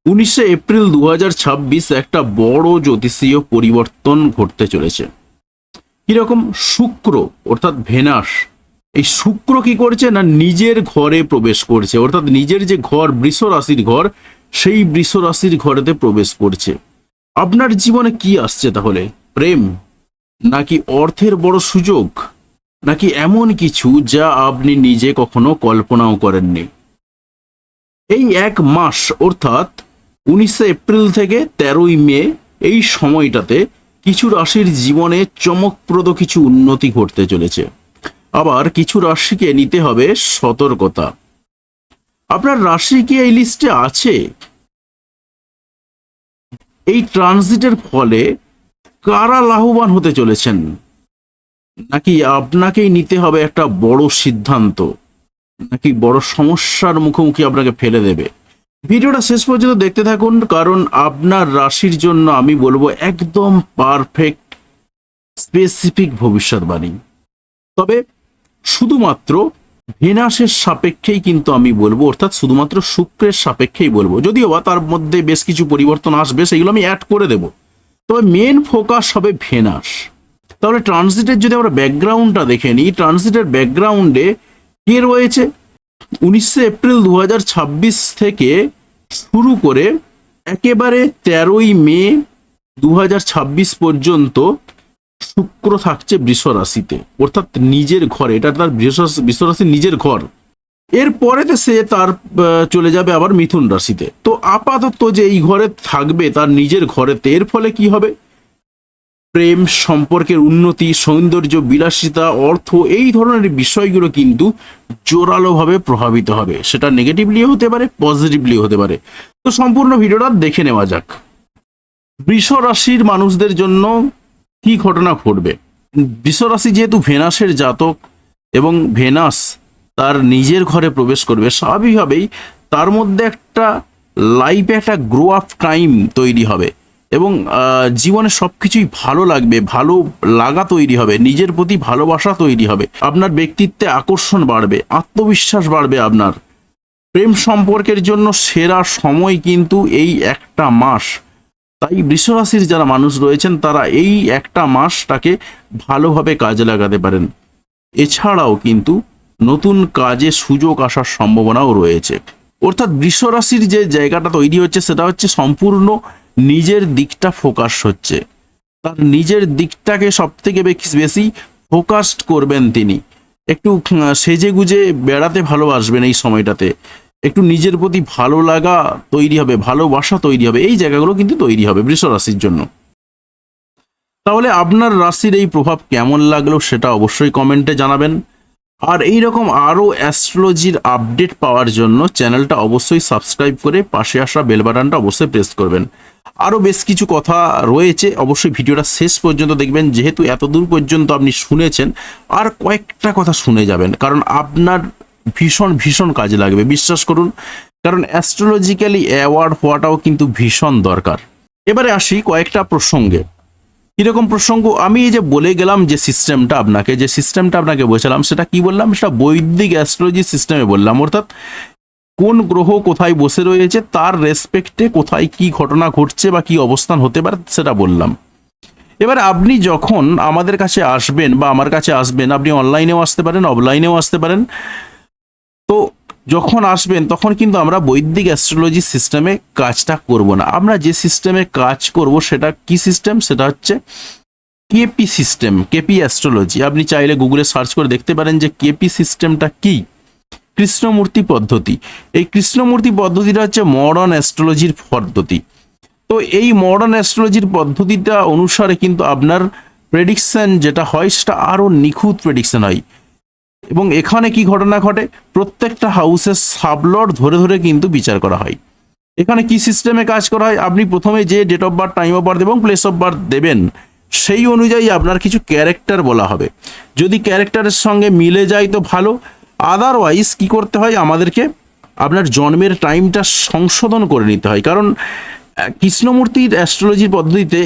19 April 2026 একটা বড় জ্যোতিষীয় পরিবর্তন ঘটতে চলেছে। কিরকম? শুক্র অর্থাৎ ভেনাস, এই শুক্র কি করছে না নিজের ঘরে প্রবেশ করছে, অর্থাৎ নিজের যে ঘর বৃষ রাশির ঘর, সেই বৃষ রাশির ঘরেতে প্রবেশ করছে। আপনার জীবনে কি আসছে তাহলে? প্রেম, নাকি অর্থের বড় সুযোগ, নাকি এমন কিছু যা আপনি নিজে কখনো কল্পনাও করেননি? এই এক মাস অর্থাৎ 19 এপ্রিল থেকে 13 মে, এই সময়টাতে কিছু রাশির জীবনে চমকপ্রদ কিছু উন্নতি ঘটতে চলেছে। আবার কিছু রাশিকে নিতে হবে সতর্কতা। আপনার রাশি কি এই লিস্টে আছে? এই ট্রানজিটের ফলে কারা লাভবান হতে চলেছেন, নাকি আপনাকেই নিতে হবে একটা বড় সিদ্ধান্ত, নাকি বড় সমস্যার মুখোমুখি আপনাকে ফেলে দেবে? ভিডিওটা শেষ পর্যন্ত দেখতে থাকুন, কারণ আপনার রাশির জন্য আমি বলবো একদম পারফেক্ট স্পেসিফিক ভবিষ্যৎবাণী। তবে শুধুমাত্র ভেনাসের সাপেক্ষেই কিন্তু আমি বলবো, অর্থাৎ শুধুমাত্র শুক্রের সাপেক্ষেই বলবো, যদিও বা তার মধ্যে বেশ কিছু পরিবর্তন আসবে, সেগুলো আমি অ্যাড করে দেব। তবে মেন ফোকাস হবে ভেনাস। তাহলে ট্রানজিটের যদি আমরা ব্যাকগ্রাউন্ডটা দেখে নিই, ট্রানজিটের ব্যাকগ্রাউন্ডে কে রয়েছে? 19 এপ্রিল 2026 থেকে শুরু করে একেবারে 13 মে 2026 পর্যন্ত শুক্র থাকছে বৃষ রাশিতে, অর্থাৎ নিজের ঘরে। এটা তার বৃষ রাশির নিজের ঘর। এরপরেতে সে তার চলে যাবে আবার মিথুন রাশিতে। তো আপাতত যে এই ঘরে থাকবে তার নিজের ঘরেতে, এর ফলে কি হবে? প্রেম, সম্পর্কের উন্নতি, সৌন্দর্য, বিলাসিতা, অর্থ, এই ধরনের বিষয়গুলো কিন্তু জোরালোভাবে প্রভাবিত হবে। সেটা নেগেটিভলিও হতে পারে, পজিটিভলিও হতে পারে। তো সম্পূর্ণ ভিডিওটা দেখে নেওয়া যাক। বৃষ রাশির মানুষদের জন্য কি ঘটনা ঘটবে? বৃষ রাশি যেহেতু ভেনাসের জাতক এবং ভেনাস তার নিজের ঘরে প্রবেশ করবে, স্বাভাবিকভাবেই তার মধ্যে একটা লাইফে একটা গ্রো আপ টাইম তৈরি হবে এবং জীবনে সবকিছুই ভালো লাগবে, ভালো লাগা তৈরি হবে, নিজের প্রতি ভালোবাসা তৈরি হবে, আপনার ব্যক্তিত্বে আকর্ষণ বাড়বে, আত্মবিশ্বাস বাড়বে আপনার। প্রেম সম্পর্কের জন্য সেরা সময় কিন্তু এই একটা মাস। তাই বৃষরাশির যারা মানুষ রয়েছেন তারা এই একটা মাসটাকে ভালোভাবে কাজে লাগাতে পারেন। এছাড়াও কিন্তু নতুন কাজে সুযোগ আসার সম্ভাবনাও রয়েছে। অর্থাৎ বৃষরাশির যে জায়গাটা তৈরি হচ্ছে সেটা হচ্ছে সম্পূর্ণ নিজের দিকটা ফোকাস হচ্ছে, তার নিজের দিকটাকে সব থেকে বেশি ফোকাসড করবেন তিনি। একটু সেজে গুজে বেড়াতে ভালোবাসবেন এই সময়টাতে, একটু নিজের প্রতি ভালো লাগা তৈরি হবে, ভালোবাসা তৈরি হবে, এই জায়গাগুলো কিন্তু তৈরি হবে বৃষ রাশির জন্য। তাহলে আপনার রাশির এই প্রভাব কেমন লাগলো সেটা অবশ্যই কমেন্টে জানাবেন। আর এই রকম আরও অ্যাস্ট্রোলজির আপডেট পাওয়ার জন্য চ্যানেলটা অবশ্যই সাবস্ক্রাইব করে পাশে আসা বেল বাটনটা অবশ্যই প্রেস করবেন। আরও বেশ কিছু কথা রয়েছে, অবশ্যই ভিডিওটা শেষ পর্যন্ত দেখবেন। যেহেতু এত দূর পর্যন্ত আপনি শুনেছেন, আর কয়েকটা কথা শুনে যাবেন, কারণ আপনার ভীষণ ভীষণ কাজে লাগবে, বিশ্বাস করুন। কারণ অ্যাস্ট্রোলজিক্যালি অ্যাওয়ার্ড হওয়াটাও কিন্তু ভীষণ দরকার। এবারে আসি কয়েকটা প্রসঙ্গে। কিরকম প্রসঙ্গ? আমি এই যে বলে গেলাম যে সিস্টেমটা আপনাকে বোঝালাম, সেটা কি বললাম? সেটা বৈদিক অ্যাস্ট্রোলজি সিস্টেমে বললাম। অর্থাৎ কোন গ্রহ কোথায় বসে রয়েছে, তার রেসপেক্টে কোথায় কি ঘটনা ঘটছে বা কি অবস্থান হতে পারে সেটা বললাম। এবার আপনি যখন আমাদের কাছে আসবেন বা আমার কাছে আসবেন, আপনি অনলাইনেও আসতে পারেন, অফলাইনেও আসতে পারেন। তো যখন আসবেন তখন কিন্তু আমরা বৈদিক অ্যাস্ট্রোলজি সিস্টেমে কাজটা করব না। আমরা যে সিস্টেমে কাজ করব সেটা কি সিস্টেম? সেটা হচ্ছে কেপি সিস্টেম, কেপি অ্যাস্ট্রোলজি। আপনি চাইলে গুগলে সার্চ করে দেখতে পারেন যে কেপি সিস্টেমটা কি। কৃষ্ণমূর্তি পদ্ধতি। এই কৃষ্ণমূর্তি পদ্ধতিটা হচ্ছে মডার্ন অ্যাস্ট্রোলজির পদ্ধতি। তো এই মডার্ন অ্যাস্ট্রোলজির পদ্ধতিটা অনুসারে কিন্তু আপনার প্রেডিকশন যেটা হয় সেটা আরও নিখুঁত প্রেডিকশন হয়। এবং এখানে কি ঘটনা ঘটে? প্রত্যেকটা হাউসের সাবলট ধরে ধরে কিন্তু বিচার করা হয়। এখানে কি সিস্টেমে কাজ করা হয়? আপনি প্রথমে যে date of birth, time of birth এবং প্লেস অফ বার্থ দেবেন, সেই অনুযায়ী আপনার কিছু ক্যারেক্টার বলা হবে। যদি ক্যারেক্টারের সঙ্গে মিলে যায় তো ভালো, আদারওয়াইজ কি করতে হয়? আমাদেরকে আপনার জন্মের টাইমটা সংশোধন করে নিতে হয়। কারণ কৃষ্ণমূর্তির অ্যাস্ট্রোলজির পদ্ধতিতে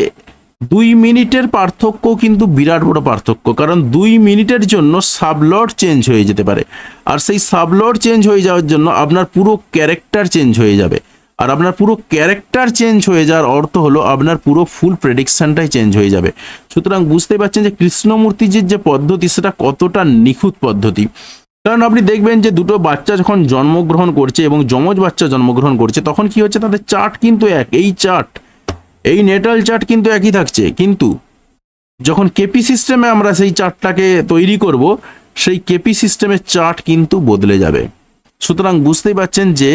2 মিনিটের পার্থক্য কিন্তু বিরাট বড় পার্থক্য। কারণ 2 মিনিটের জন্য সাবলট চেঞ্জ হয়ে যেতে পারে, আর সেই সাবলট চেঞ্জ হয়ে যাওয়ার জন্য আপনার পুরো ক্যারেক্টার চেঞ্জ হয়ে যাবে। আর আপনার পুরো ক্যারেক্টার চেঞ্জ হয়ে যাওয়ার অর্থ হলো আপনার পুরো ফুল প্রেডিকশনটাই চেঞ্জ হয়ে যাবে। সুতরাং বুঝতে পারছেন যে কৃষ্ণমূর্তিজির যে পদ্ধতি সেটা কতটা নিখুঁত পদ্ধতি। কারণ আপনি দেখবেন যে দুটো বাচ্চা যখন জন্মগ্রহণ করছে এবং যমজ বাচ্চা জন্মগ্রহণ করছে তখন কি হচ্ছে, তাদের চার্ট কিন্তু এক, এই নেটাল চার্ট কিন্তু একই থাকছে, কিন্তু যখন কেপি সিস্টেমে আমরা সেই চার্টটাকে তৈরি করব সেই কেপি সিস্টেমের চার্ট কিন্তু বদলে যাবে। সুতরাং বুঝতেই পারছেন যে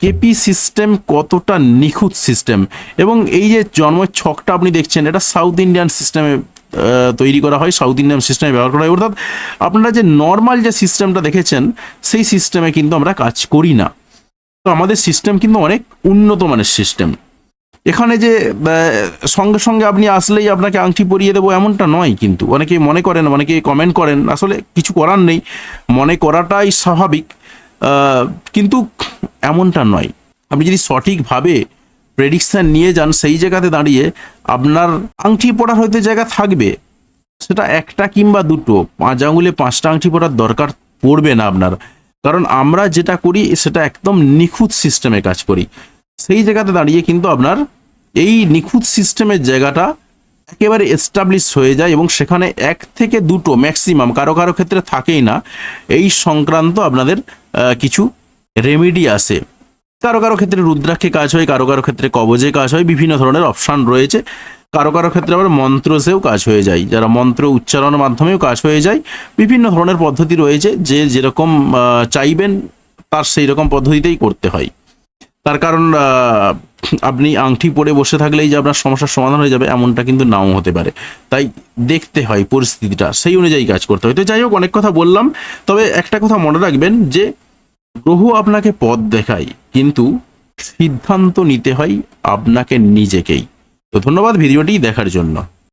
কেপি সিস্টেম কতটা নিখুঁত সিস্টেম। এবং এই যে জন্মের ছকটা আপনি দেখছেন এটা সাউথ ইন্ডিয়ান সিস্টেমে তৈরি করা হয়, সাউথ ইন্ডিয়ান সিস্টেমে ব্যবহার করা হয়। অর্থাৎ আপনারা যে নর্মাল যে সিস্টেমটা দেখেছেন সেই সিস্টেমে কিন্তু আমরা কাজ করি না। তো আমাদের সিস্টেম কিন্তু অনেক উন্নত মানের সিস্টেম। এখানে যে সঙ্গে সঙ্গে আপনি আসলেই আপনাকে আংটি পরিয়ে দেবো এমনটা নয়, কিন্তু অনেকে মনে করেন, অনেকে কমেন্ট করেন, আসলে কিছু করার নেই, মনে করাটাই স্বাভাবিক, কিন্তু এমনটা নয়। আপনি যদি সঠিকভাবে প্রেডিকশান নিয়ে যান সেই জায়গাতে দাঁড়িয়ে আপনার আংটি পরার হয়তো জায়গা থাকবে, সেটা একটা কিংবা দুটো, 5 আঙুলে 5টা আংটি পরার দরকার পড়বে না আপনার। কারণ আমরা যেটা করি সেটা একদম নিখুঁত সিস্টেমে কাজ করি। সেই জায়গাতে দাঁড়িয়ে কিন্তু আপনার এই নিখুঁত সিস্টেমের জায়গাটা একেবারে এস্টাবলিশ হয়ে যায় এবং সেখানে 1 থেকে 2টো ম্যাক্সিমাম, কারো কারো ক্ষেত্রে থাকেই না, এই সংক্রান্ত আপনাদের কিছু রেমেডি আসে। কারো কারো ক্ষেত্রে রুদ্রাক্ষে কাজ হয়, কারো কারো ক্ষেত্রে কবজে কাজ হয়, বিভিন্ন ধরনের অপশান রয়েছে। কারো কারো ক্ষেত্রে আবার মন্ত্রসেও কাজ হয়ে যায়, যারা মন্ত্র উচ্চারণের মাধ্যমেও কাজ হয়ে যায়। বিভিন্ন ধরনের পদ্ধতি রয়েছে, যে যেরকম চাইবেন তার সেই রকম পদ্ধতিতেই করতে হয়। তার কারণ আপনি আংটি পরে বসে থাকলেই যে আপনার সমস্যার সমাধান হয়ে যাবে এমনটা কিন্তু নাও হতে পারে। তাই দেখতে হয় পরিস্থিতিটা, সেই অনুযায়ী কাজ করতে হয়। তো যাই হোক, অনেক কথা বললাম, তবে একটা কথা মনে রাখবেন যে গ্রহ আপনাকে পথ দেখায়, কিন্তু সিদ্ধান্ত নিতে হয় আপনাকে নিজেকেই। তো ধন্যবাদ ভিডিওটি দেখার জন্য।